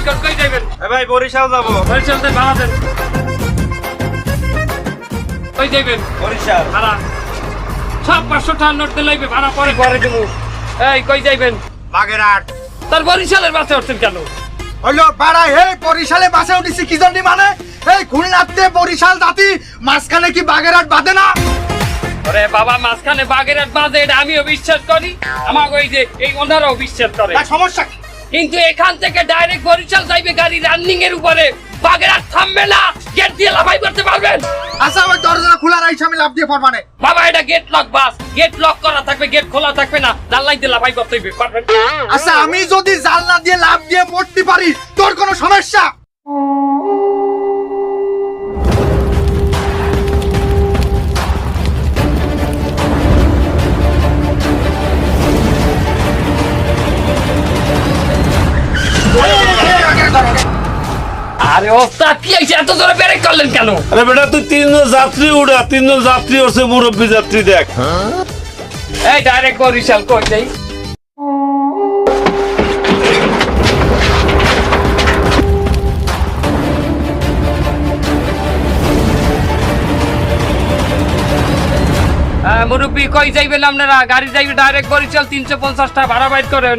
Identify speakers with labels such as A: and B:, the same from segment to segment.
A: কোন কই যাবেন?
B: ভাই বরিশাল যাবো।
A: বরিশাল থেকে ভাড়া দেন। কই যাবেন?
B: বরিশাল
A: ভাড়া সব 500 টাকা নোট দিলে লাগবে, ভাড়া পরে দেবো। এই কই যাইবেন?
C: বাগেরহাট।
A: তার বরিশালের বাসে উঠছেন কেন?
C: হলো পাড়া এই বরিশালে বাসে উঠেছি কি জন্য মানে এই খুলনাতে বরিশাল জাতি মাঝখানে কি বাগেরহাট বাঁধে না?
A: আরে বাবা, মাঝখানে বাগেরহাট বাজে, এটা আমিও বিশ্বাস করি, আমার ওই যে এই ওনারাও বিশ্বাস করে।
C: তার সমস্যা কি?
A: কিন্তু এখান থেকে ডাইরেক্ট বরিশাল যাইবে গাড়ি রানিং এর উপরে, বাগেরহাট থামবে না, গেট দিয়ে লাফাই করতে পারবেন?
C: আচ্ছা ওই দরজা খোলা রাইছে আমি লাভ দিয়ে পড়বানে।
A: বাবা এটা গেট লক বাস, গেট লক করা থাকবে, গেট খোলা থাকবে না, জানলাই দিয়ে লাফাই করতে হইবে, পারবেন?
C: আচ্ছা আমি যদি জানলা দিয়ে লাভ দিয়ে পড়তে পারি তোর কোনো সমস্যা?
A: আরে ওস্তাদ কি হইছে, এত জোরে ব্রেক করলেন কেন?
B: আরে বেটা তুই 3 জন যাত্রী উড়া, 3 জন যাত্রী হচ্ছে মুরব্বী যাত্রী দেখ।
A: এই ডাইরেক্ট বরিশাল কই যাই? মুরব্বী কই যাইবেন আপনারা? গাড়ি যাইবে ডাইরেক্ট বরিশাল, 350 টাকা ভাড়া বাইর করেন।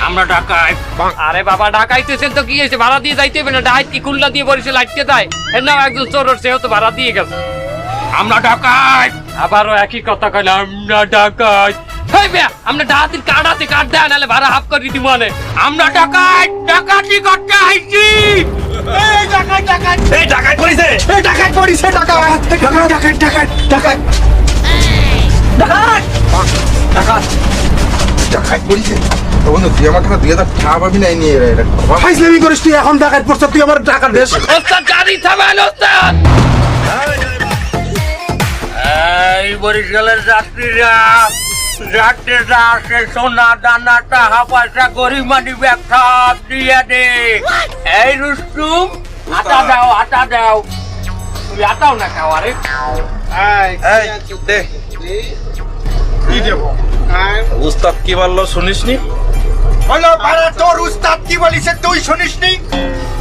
A: আমরা ঢাকায়। আরে বাবা ঢাকাইতেছেন তো কি হয়েছে, ভাড়া দিয়ে যাইতে হবে না? ডাইরেক্ট কি খুলনা দিয়ে বরিশাল আটকে যায়? এর নাম একজন চোর, সেও তো ভাড়া দিয়ে গেছে। আমরা ঢাকায়। আবারও একই কথা কইলাম, আমরা ঢাকায়। হেই বে, আমরা ডাকাতির কার্ড আছে, কার্ড দেয় নাহলে ভাড়া হাফ করে দিই মানে। আমরা ঢাকায়, ডাকাতি করতে আইছি।
C: এই ডাকাত ডাকাত
B: এই ঢাকায় পড়িছে,
C: এই ডাকাত পড়িছে, ডাকাত ডাকাত ডাকাত ডাকাত ডাকাত ডাকাত
D: ডাকাত পড়িছে বন্ধু, তুই আমার টাকা 2000 টাকা পাবি না নিয়ে
C: ফাইজলামি করিস তুই, এখন ডাকাত পড়ছ, তুই আমার ডাকাত দেশ।
A: ওস্তাদ গাড়ি থামান ওস্তাদ। এই বরিশালের যাত্রীরা, যাত্রীরা আসে, সোনা দানা টাকা পয়সা গরিব মানি ব্যাগ সব দিয়ে দে। এই রুস্তুম আটা দাও, আটা দাও। তুই আটাও না খাও? আরে
B: এই দে।
C: কি দেব?
B: উস্তাদ কি বললো শুনিসনি?
C: হলো পাড়া তোর উস্তাদ কি বলিছে তুই শুনিসনি?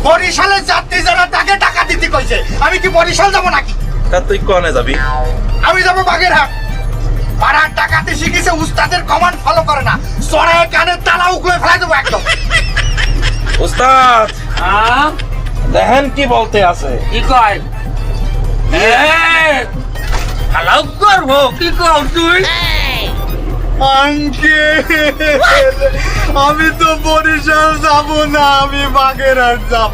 C: বরিশালের যাত্রী যারা তাকে টাকা দিতে কইছে, আমি কি বরিশাল যাব নাকি?
B: তা তুই কনে যাবি?
C: আমি যাব বাগেরহাট। পাড়ার টাকাতে শিখেছে, উস্তাদের কমান্ড ফলো করে না, চড়ায় কানে তালা উগলে ফেলাই দেবো একদম।
B: উস্তাদ
A: হ্যাঁ
B: দেখেন কি বলতে আছে।
A: কি কয়? হালাও করবো, কি কর তুই?
C: আমি তো বরিশাল যাব না, আমি বাগেরহাট যাব।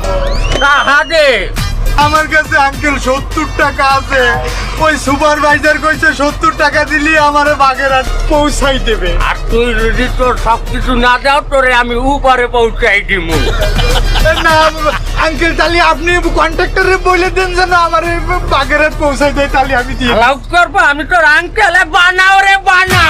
A: টাকা দে।
C: আমার কাছে আঙ্কেল 70 টাকা আছে, ওই সুপারভাইজার কইছে 70 টাকা দিলি আমারে বাগেরহাট পৌঁছাই দেবে।
A: আর তুই যদি তোর সবকিছু না দাও, তোরে আমি উপরে পৌঁছাই দিব।
C: না আঙ্কেল, তাহলে আপনি কন্ট্রাক্টরে বলে দেন যেন আমারে বাগেরহাট পৌঁছাই দেয়, তাহলে আমি দিয়ে।
A: লাউড করবো, আমি তোর আঙ্কেল। বানাও রে বানা।